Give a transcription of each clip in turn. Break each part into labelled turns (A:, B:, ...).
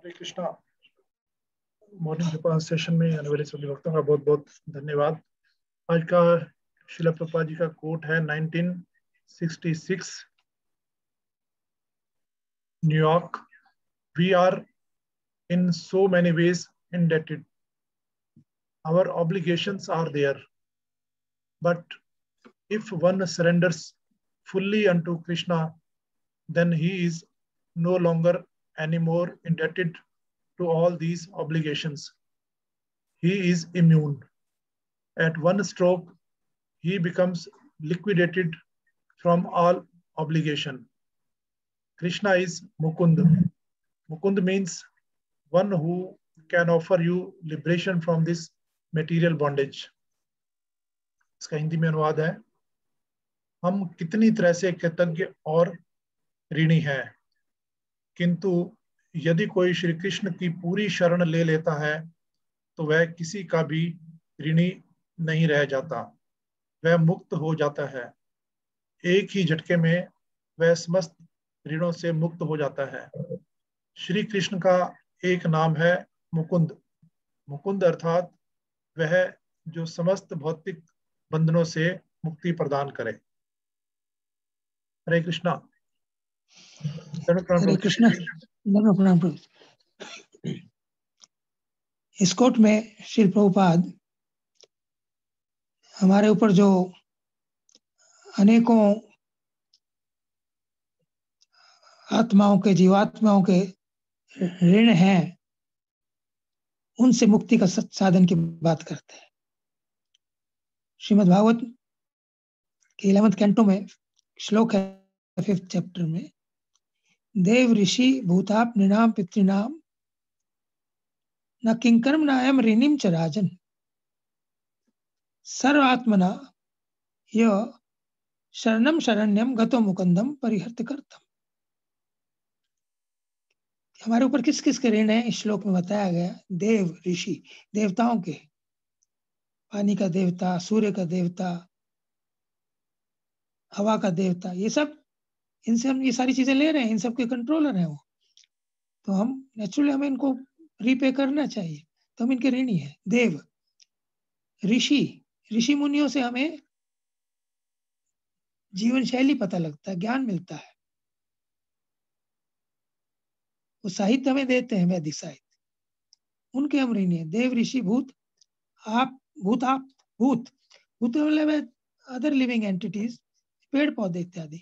A: हरे Krishna. Morning paper session में आने वाले सभी भक्तों का बहुत बहुत धन्यवाद। आज का श्रील प्रभुपाद जी का कोट है 1966 New York. We are in so many ways indebted. Our obligations are there. But if one surrenders fully unto Krishna, then he is no longer anymore indebted to all these obligations. He is immune. At one stroke, he becomes liquidated from all obligation. Krishna is Mukund. Mukund means one who can offer you liberation from this material bondage. इसका हिंदी में अनुवाद है, हम कितनी तरह से कृतज्ञ और ऋणी हैं, किंतु यदि कोई श्री कृष्ण की पूरी शरण ले लेता है तो वह किसी का भी ऋणी नहीं रह जाता, वह मुक्त हो जाता है। एक ही झटके में वह समस्त ऋणों से मुक्त हो जाता है। श्री कृष्ण का एक नाम है मुकुंद। मुकुंद अर्थात वह जो समस्त भौतिक बंधनों से मुक्ति प्रदान करे। हरे कृष्णा।
B: हरे कृष्णा। प्रणाम प्रभु। इस कोट में श्री प्रभुपाद हमारे ऊपर जो अनेकों आत्माओं के, जीवात्माओं के ऋण हैं, उनसे मुक्ति का साधन की बात करते हैं। श्रीमद् भागवत के 11th कैंटो में श्लोक है 5th चैप्टर में, देव ऋषि भूताप नृणाम पितृणाम न किंकरम नायम ऋणिम च राजन सर्वात्मना य शरणम शरण्यम गतो मुकुंदम परिहर्त करतम। हमारे ऊपर किस किस के ऋण है इस श्लोक में बताया गया। देव ऋषि, देवताओं के, पानी का देवता, सूर्य का देवता, हवा का देवता, ये सब, इनसे हम ये सारी चीजें ले रहे हैं, इन सब के कंट्रोलर हैं वो। तो हम नेचुरली हमें इनको रीपे करना चाहिए, तो हम इनके ऋणी हैं। देव, ऋषि, ऋषि मुनियों से हमें जीवन शैली पता लगता है, ज्ञान मिलता है, वो साहित्य हमें देते हैं, वैदिक साहित्य, उनके हम ऋणी हैं। देव ऋषि भूत आप, भूत आप, भूत भूत मतलब अदर लिविंग एंटिटीज, पेड़ पौधे इत्यादि,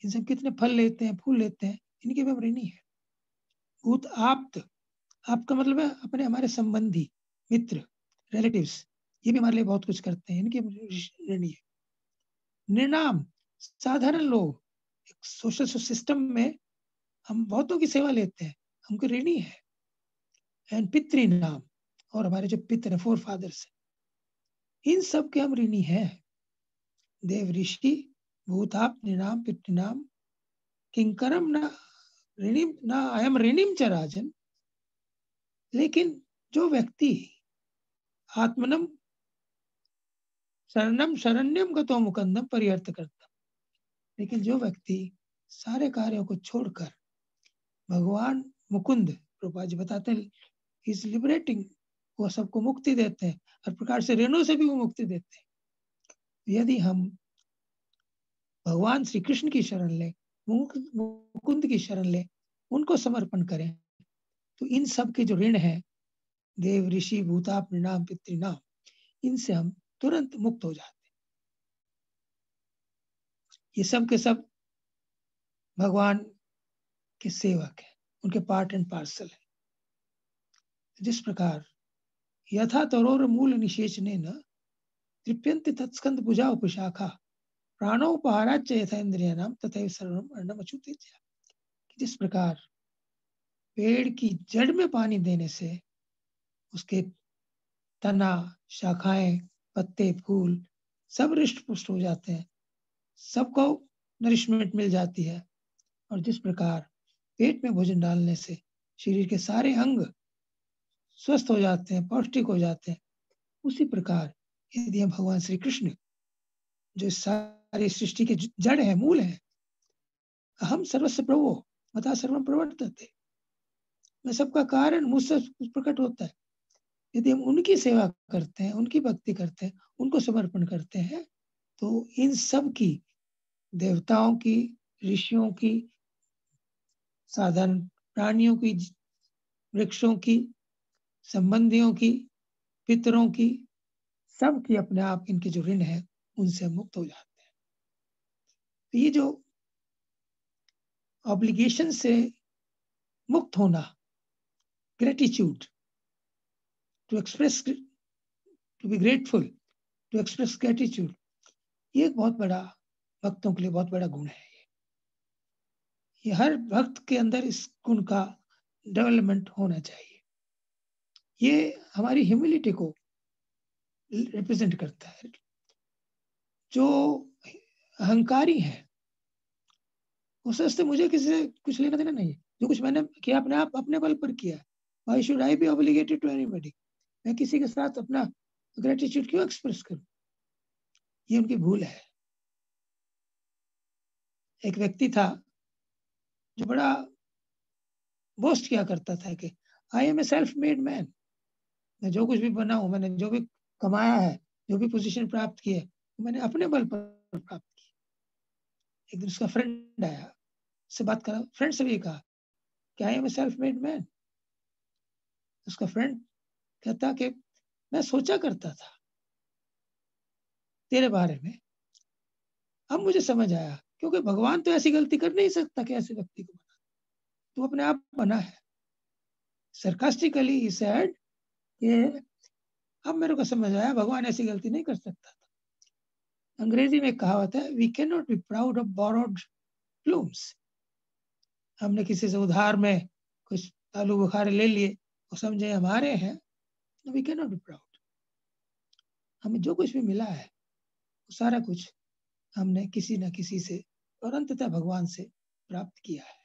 B: इनसे कितने फल लेते हैं, फूल लेते हैं, इनके भी हम ऋणी हैं। भूत आप्त, आपका मतलब है अपने हमारे संबंधी, मित्र, रिलेटिव्स, ये भी हमारे लिए बहुत कुछ करते हैं, इनके ऋणी है। निर्नाम, साधारण लोग, एक सोशल सिस्टम में हम बहुतों की सेवा लेते हैं, हमको ऋणी है। एंड पितृनाम, और हमारे जो पितर है, फोर फादर्स, इन सब के हम ऋणी हैं। देव ऋषि भूताप निर्नाम पितृनाम किंकरम न ऋणिम न अयम ऋणिम च राजन। लेकिन जो व्यक्ति आत्मनम शरणम शरण्यम गतो मुकुंदम परिहर्त करता, लेकिन जो व्यक्ति सारे कार्यों को छोड़कर भगवान मुकुंद, प्रभुपाद जी बताते हैं, इज लिबरेटिंग, वो सबको मुक्ति देते हैं, हर प्रकार से ऋणों से भी वो मुक्ति देते हैं। यदि हम भगवान श्री कृष्ण की शरण ले, मुकुंद की शरण ले, उनको समर्पण करें, तो इन सब के जो ऋण है, देव ऋषि भूताप नृणाम पितृनाम, इनसे हम तुरंत मुक्त हो जाते हैं। ये सब के सब भगवान के सेवक हैं, उनके पार्ट एंड पार्सल है। जिस प्रकार यथा तरोर मूल निषेचने न तृप्यन्ति तत्स्कंद भुजा उपशाखा प्राणोपहाराच यथा इंद्रियाणाम तथैव सर्वम अर्णम अच्युतेत्य। जिस प्रकार पेड़ की जड़ में पानी देने से उसके तना, शाखाएं, पत्ते, फूल सब हृष्ट पुष्ट हो जाते हैं, सबको नरिशमेंट मिल जाती है, और जिस प्रकार पेट में भोजन डालने से शरीर के सारे अंग स्वस्थ हो जाते हैं, पौष्टिक हो जाते हैं, उसी प्रकार यदि हम भगवान श्री कृष्ण जो सारी सृष्टि के जड़ है, मूल है, हम सर्वस्य प्रभो मता सर्वम प्रवर्तते, मैं सबका कारण मुझसे प्रकट होता है। यदि हम उनकी सेवा करते हैं, उनकी भक्ति करते हैं, उनको समर्पण करते हैं, तो इन सब की, देवताओं की, ऋषियों की, साधारण प्राणियों की, वृक्षों की, संबंधियों की, पितरों की, सब की अपने आप इनके जो ऋण है उनसे मुक्त हो जाते हैं। तो ये जो ऑब्लिगेशन से मुक्त होना, gratitude, to express, to be grateful, to express gratitude, ये एक बहुत बड़ा, भक्तों के लिए बहुत बड़ा गुण है। ये हर भक्त के अंदर इस गुण का डेवलपमेंट होना चाहिए। ये हमारी ह्यूमिलिटी को रिप्रेजेंट करता है। जो अहंकारी है वो सोचते मुझे किसी से कुछ लेना देना नहीं है, जो कुछ मैंने किया अपने आप, अपने बल पर किया। Why should I be obligated to anybody? मैं किसी के साथ अपना ग्रेटिट्यूड क्यों एक्सप्रेस करूं? ये उनकी भूल है। एक व्यक्ति था जो बड़ा बोस्ट किया करता था कि I am a self made man, मैं जो कुछ भी बना हूं, मैंने जो भी कमाया है, जो भी पोजीशन प्राप्त की है, मैंने अपने बल पर प्राप्त की। एक दिन उसका फ्रेंड आया, उससे बात करा, फ्रेंड से भी कहा कि I am a self made man. उसका फ्रेंड कहता कि मैं सोचा करता था तेरे बारे में, अब मुझे समझ आया, क्योंकि भगवान तो ऐसी गलती कर नहीं सकता कि ऐसे व्यक्ति को बना, तू अपने आप बना है। सरकास्टिकली ही सेड कि अब मेरे को समझ आया, भगवान ऐसी गलती नहीं कर सकता था। अंग्रेजी में कहावत है, we can not be proud of borrowed plumes. हमने किसी से उधार में कुछ आलू बुखारे ले लिए और समझे हमारे हैं, we can not be proud. हमें जो कुछ भी मिला है वो सारा कुछ हमने किसी न किसी से और अंततः भगवान से प्राप्त किया है।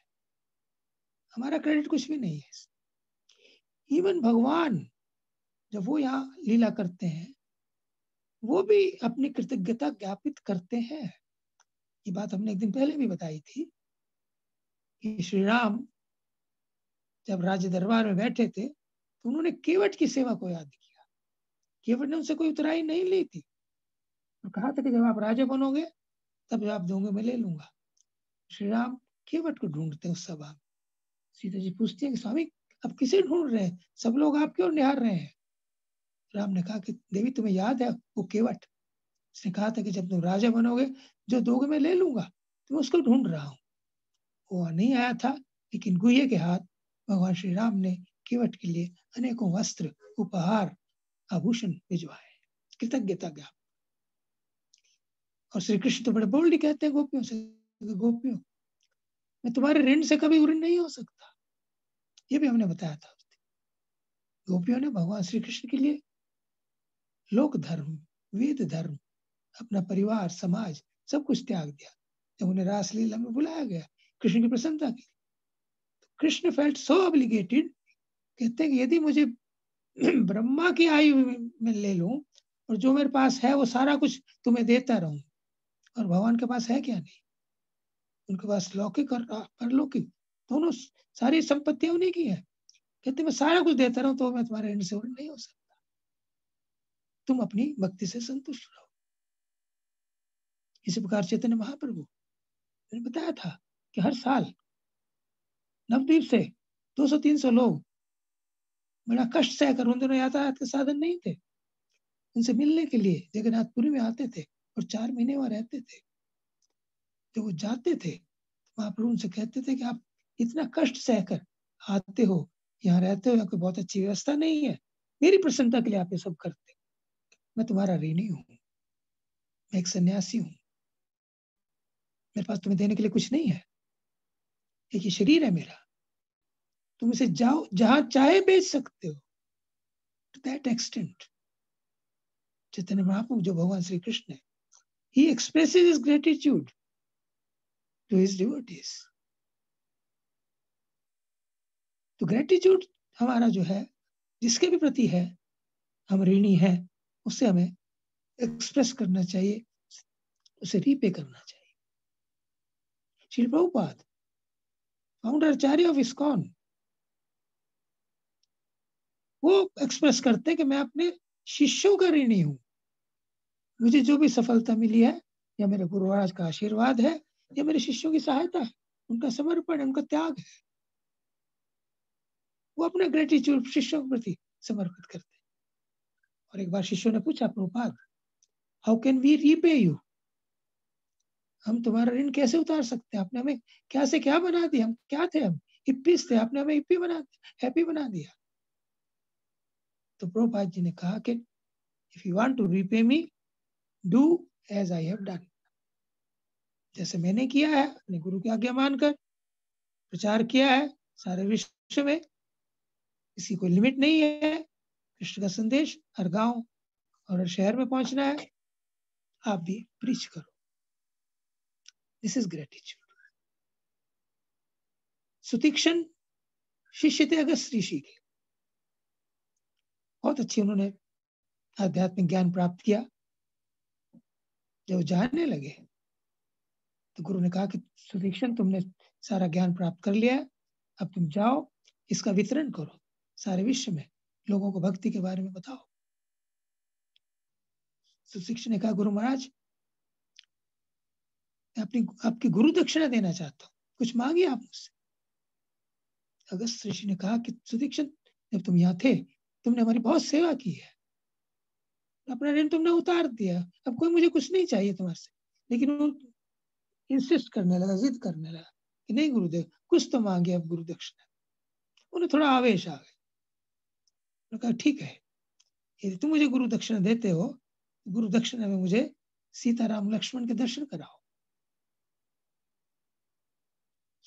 B: हमारा क्रेडिट कुछ भी नहीं है। इवन भगवान जब वो यहाँ लीला करते हैं, वो भी अपनी कृतज्ञता ज्ञापित करते हैं। ये बात हमने एक दिन पहले भी बताई थी कि श्री राम जब राज्य दरबार में बैठे थे तो उन्होंने केवट की सेवा को याद किया। केवट ने उनसे कोई उतराई नहीं ली थी और कहा था कि जब आप राजा बनोगे तब जो आप दोगे मैं ले लूंगा। श्री राम केवट को ढूंढते हैं उस सभा में। सीता जी पूछती है कि स्वामी अब किसे ढूंढ रहे हैं, सब लोग आप क्यों निहार रहे हैं? राम ने कहा कि देवी तुम्हें याद है वो केवट, उसने कहा था कि जब तुम राजा बनोगे जो दोगे मैं ले लूंगा, तो मैं उसको ढूंढ रहा हूँ। वो नहीं आया था, लेकिन गुहे के हाथ भगवान श्री राम ने केवट के लिए अनेकों वस्त्र, उपहार, आभूषण भिजवाए, कृतज्ञता ज्ञापन। और श्री कृष्ण तो बड़े बोल्ड कहते हैं गोपियों से, गोपियों मैं तुम्हारे ऋण से कभी ऋण नहीं हो सकता। ये भी हमने बताया था। गोपियों ने भगवान श्री कृष्ण के लिए लोक धर्म, वेद धर्म, अपना परिवार, समाज सब कुछ त्याग दिया जब उन्हें रासलीला में बुलाया गया कृष्ण की प्रसन्नता की। कृष्ण फेल्ट सो ऑब्लिगेटेड, कहते हैं कि यदि मुझे ब्रह्मा की आयु में ले लूं और जो मेरे पास है वो सारा कुछ तुम्हें देता रहूं, और भगवान के पास है क्या? नहीं, उनके पास लौकिक और परलौकिक दोनों सारी संपत्तियां उन्हीं की है। कहते मैं सारा कुछ देता रहूं तो मैं तुम्हारे ऋण से ऋण नहीं हो सकता, तुम अपनी भक्ति से संतुष्ट रहो। इसी प्रकार चैतन्य महाप्रभु ने बताया था कि हर साल नवद्वीप से 200-300 लोग बड़ा कष्ट सहकर, उन दिनों यातायात के साधन नहीं थे, उनसे मिलने के लिए जगन्नाथपुरी में आते थे और 4 महीने वहां रहते थे। जब वो जाते थे महाप्रभु उनसे कहते थे कि आप इतना कष्ट सहकर आते हो, यहाँ रहते हो, यहाँ कोई बहुत अच्छी व्यवस्था नहीं है, मेरी प्रसन्नता के लिए आप ये सब करते, मैं तुम्हारा ऋणी हूँ, मैं एक सन्यासी हूँ, मेरे पास तुम्हें देने के लिए कुछ नहीं है, एक ये शरीर है मेरा, तुम इसे जाओ जहां चाहे बेच सकते हो। To that extent Chaitanya Mahaprabhu जो भगवान श्री कृष्ण है, he expresses his gratitude to his devotees. तो ग्रेटिट्यूड हमारा जो है, जिसके भी प्रति है हम ऋणी हैं, उससे हमें एक्सप्रेस करना चाहिए, उसे रीपे करना चाहिए। Srila Prabhupada, founder Acharya of ISKCON, वो एक्सप्रेस करते हैं कि मैं अपने शिष्यों का ऋणी हूं, मुझे जो भी सफलता मिली है या मेरे गुरु महाराज का आशीर्वाद है या मेरे शिष्यों की सहायता है, उनका समर्पण है, उनका त्याग है। वो अपना ग्रेटिट्यूड शिष्यों के प्रति समर्पित करते हैं। और एक बार शिष्यों ने पूछा, Prabhupada, how can we repay you, हम तुम्हारा ऋण कैसे उतार सकते हैं? आपने हमें क्या से क्या बना दिया, हम क्या थे, हम हिप्पीज थे, आपने हमें हिप्पी बना दिया, हैप्पी बना दिया। तो प्रभुपाद जी ने कहा कि if you want to repay me, do as I have done, जैसे मैंने किया है, अपने गुरु की आज्ञा मानकर प्रचार किया है सारे विश्व में, किसी को लिमिट नहीं है, कृष्ण का संदेश हर गांव और हर शहर में पहुंचना है, आप भी प्रीच करो। This is gratitude. सुतीक्षण शिष्य थे अगस्त ऋषि के, बहुत अच्छी उन्होंने आध्यात्मिक ज्ञान प्राप्त किया। जब जानने लगे तो गुरु ने कहा कि सुतीक्षण, तुमने सारा ज्ञान प्राप्त कर लिया है, अब तुम जाओ, इसका वितरण करो सारे विश्व में, लोगों को भक्ति के बारे में बताओ। सुतीक्षण ने कहा, गुरु महाराज, मैं आपकी गुरु दक्षिणा देना चाहता हूँ, कुछ मांगिए आप मुझसे। अगस्त ऋषि ने कहा कि सुतीक्षण, जब तुम यहाँ थे तुमने हमारी बहुत सेवा की है, अपना ऋण तुमने उतार दिया, अब कोई मुझे कुछ नहीं चाहिए तुम्हारे से। लेकिन वो इंसिस्ट करने लगा, जिद करने लगा कि नहीं गुरुदेव, कुछ तो मांगे अब गुरु दक्षिणा। उन्हें थोड़ा आवेश आ गया। उन्होंने कहा, ठीक है, यदि तुम मुझे गुरु दक्षिणा देते हो, गुरु दक्षिणा में मुझे सीताराम लक्ष्मण के दर्शन कराओ।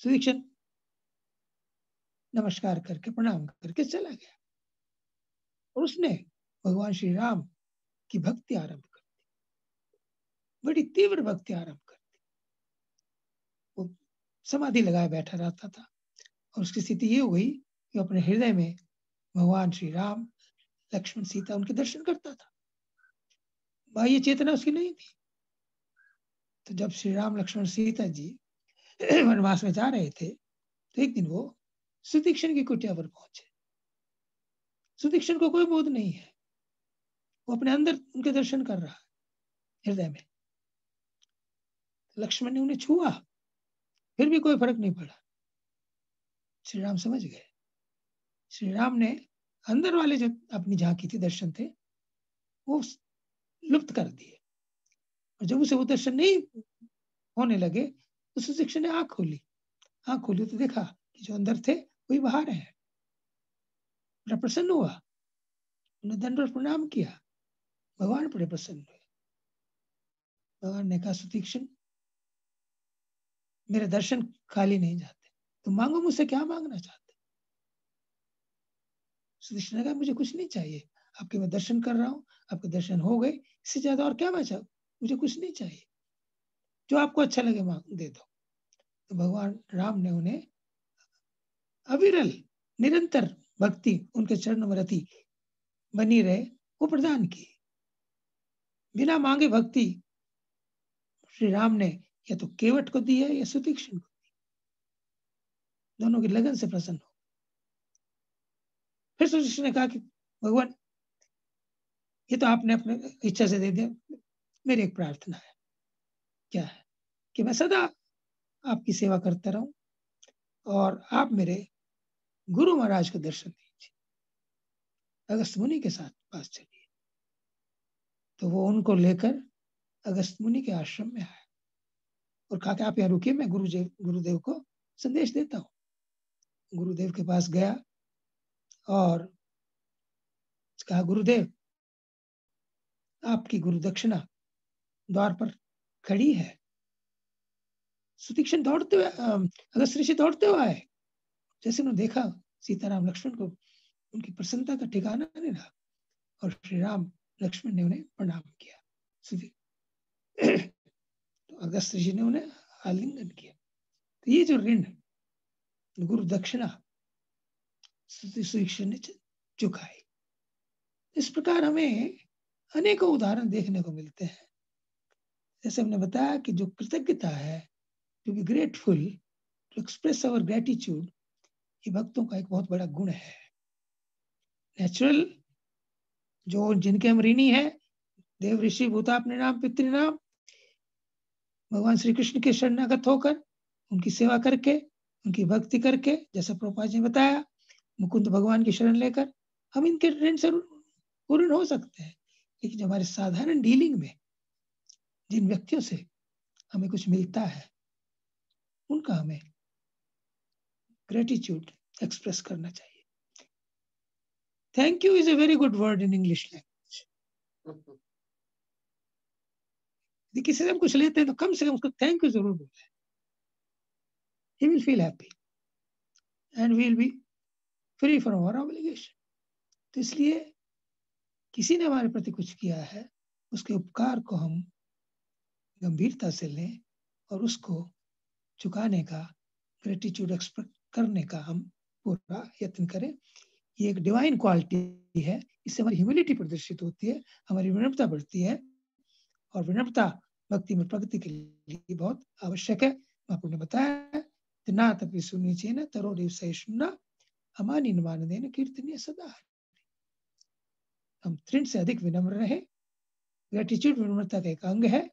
B: सुदीक्षण नमस्कार करके प्रणाम करके चला गया और उसने भगवान श्री राम की भक्ति आरंभ कर दी, बड़ी तीव्र भक्ति आरंभ कर दी। वो समाधि लगाए बैठा रहता था और उसकी स्थिति ये हुई कि अपने हृदय में भगवान श्री राम, लक्ष्मण, सीता, उनके दर्शन करता था। बाह्य चेतना उसकी नहीं थी। तो जब श्री राम, लक्ष्मण, सीता जी वनवास में जा रहे थे तो एक दिन वो सुतीक्षण की कुटिया पर पहुंचे। सुतीक्षण को कोई बोध नहीं है, वो अपने अंदर उनके दर्शन कर रहा है हृदय में। लक्ष्मण ने उन्हें छुआ, फिर भी कोई फर्क नहीं पड़ा। श्री राम समझ गए, श्री राम ने अंदर वाले जो अपनी झांकी थी, दर्शन थे, वो लुप्त कर दिए। और जब उसे वो दर्शन नहीं होने लगे तो सुतीक्षण ने आंख खोली तो देखा कि जो अंदर थे वही बाहर है। बड़ा प्रसन्न हुआ, उन्हें दंडवत प्रणाम किया, भगवान बड़े प्रसन्न हुए। भगवान ने कहा, सुतीक्षण, मेरे दर्शन खाली नहीं जाते, तुम मांगो मुझसे, क्या मांगना चाहते? सुतीक्षण ने कहा, मुझे कुछ नहीं चाहिए, आपके मैं दर्शन कर रहा हूँ, आपके दर्शन हो गए, इससे ज्यादा और क्या मैं चाहूँ, मुझे कुछ नहीं चाहिए, जो आपको अच्छा लगे मांग दे दो। तो भगवान राम ने उन्हें अविरल निरंतर भक्ति, उनके चरणों में रति बनी रहे, वो प्रदान की। बिना मांगे भक्ति श्री राम ने या तो केवट को दी है या सुतीक्षण को दी, दोनों की लगन से प्रसन्न हो। फिर सुतीक्षण ने कहा कि भगवान, ये तो आपने अपने इच्छा से दे दिया, मेरी एक प्रार्थना है। क्या है? कि मैं सदा आपकी सेवा करता रहूं और आप मेरे गुरु महाराज को दर्शन दीजिए, अगस्त मुनि के साथ पास चलिए। तो वो उनको लेकर अगस्त मुनि के आश्रम में आया और कहा कि आप यहाँ रुकिए, मैं गुरुदेव को संदेश देता हूँ। गुरुदेव के पास गया और कहा, गुरुदेव, आपकी गुरु दक्षिणा द्वार पर खड़ी है। सुतीक्षण दौड़ते हुए, अगस्त ऋषि दौड़ते हुए आए। जैसे उन्होंने देखा सीताराम लक्ष्मण को, उनकी प्रसन्नता का ठिकाना नहीं रहा और श्री राम लक्ष्मण ने उन्हें प्रणाम किया। तो अगस्त ऋषि ने उन्हें आलिंगन किया। तो ये जो ऋण गुरु दक्षिणा सुतीक्षण ने चुकाई। इस प्रकार हमें अनेकों उदाहरण देखने को मिलते हैं। जैसे हमने बताया कि जो कृतज्ञता है, to be grateful, to express our gratitude, ये भक्तों का एक बहुत बड़ा गुण है। नेचुरल जो जिनके हम ऋणी है, देव ऋषि भूतात्म नाम पितृनाम, भगवान श्री कृष्ण के शरणागत होकर उनकी सेवा करके, उनकी भक्ति करके, जैसा प्रभुपाद जी ने बताया, मुकुंद भगवान की शरण लेकर हम इनके ऋण से पूर्ण हो सकते हैं। लेकिन जो हमारे साधारण डीलिंग में जिन व्यक्तियों से हमें कुछ मिलता है, उनका हमें ग्रेटिट्यूड एक्सप्रेस करना चाहिए। Thank you is a very good word in English language. यदि किसी से हम कुछ लेते हैं तो कम से कम उसको थैंक यू जरूर बोलें। He will feel happy and we will be free from our obligation. तो इसलिए किसी ने हमारे प्रति कुछ किया है, उसके उपकार को हम गंभीरता से लें और उसको चुकाने का, ग्रेटिट्यूड एक्सप्रेस करने का हम पूरा यत्न करें। ये एक डिवाइन क्वालिटी है, इससे हमारी ह्यूमिलिटी प्रदर्शित होती है, हमारी विनम्रता बढ़ती है, और विनम्रता भक्ति में प्रगति के लिए बहुत आवश्यक है। आपको ने बताया ना तपि सुनिचे न तरो देव सहिष्णुना अमानी मान देन कीर्तनीय सदा। हम तृण से अधिक विनम्र रहे। ग्रेटिट्यूड विनम्रता का एक अंग है।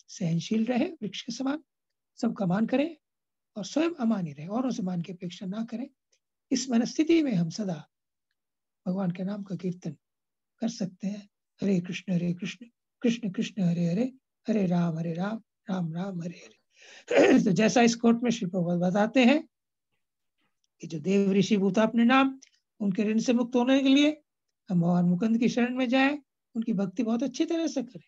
B: सहनशील रहे, वृक्ष के समान, सबका मान करें और स्वयं अमानी रहे, औरों से मान की अपेक्षा ना करें। इस मनस्थिति में हम सदा भगवान के नाम का कीर्तन कर सकते हैं। हरे कृष्ण कृष्ण कृष्ण हरे हरे, हरे राम राम राम हरे हरे। तो जैसा इस कोट में श्री प्रभुपाद बताते हैं कि जो देव ऋषि भूतात्म नाम, उनके ऋण से मुक्त होने के लिए हम भगवान मुकुंद की शरण में जाएं, उनकी भक्ति बहुत अच्छी तरह से करें,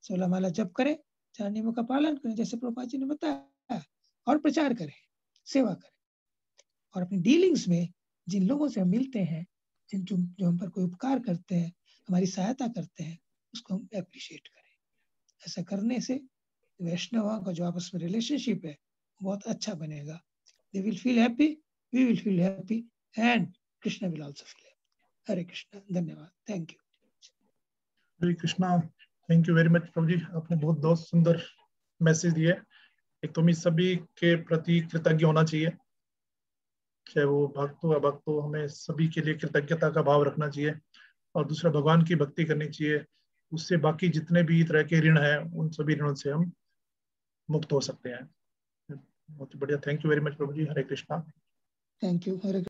B: 16 माला जप करें, 4 नियमों का पालन करें जैसे प्रभुपाद जी ने बताया, और प्रचार करें, सेवा करें, और अपनी डीलिंग्स में जिन लोगों से हम मिलते हैं, जो हम पर कोई उपकार करते हैं, हमारी सहायता करते हैं, उसको हम एप्रिशिएट करें। ऐसा करने से वैष्णव का जो आपस में रिलेशनशिप है बहुत अच्छा बनेगा। They will feel happy, we will feel happy, and Krishna will also feel happy. Hare Krishna, धन्यवाद, thank you.
A: Hare Krishna, thank you very much प्रभु जी, आपने बहुत सुंदर मैसेज दिए। एक तो हमें सभी के प्रति कृतज्ञ होना चाहिए, चाहे वो भक्त हो या भक्त हो, हमें सभी के लिए कृतज्ञता का भाव रखना चाहिए, और दूसरा भगवान की भक्ति करनी चाहिए। उससे बाकी जितने भी तरह के ऋण हैं, उन सभी ऋणों से हम मुक्त हो सकते हैं। बहुत बढ़िया, thank you very much Prabhu ji. Hare Krishna.
B: Thank you. Hare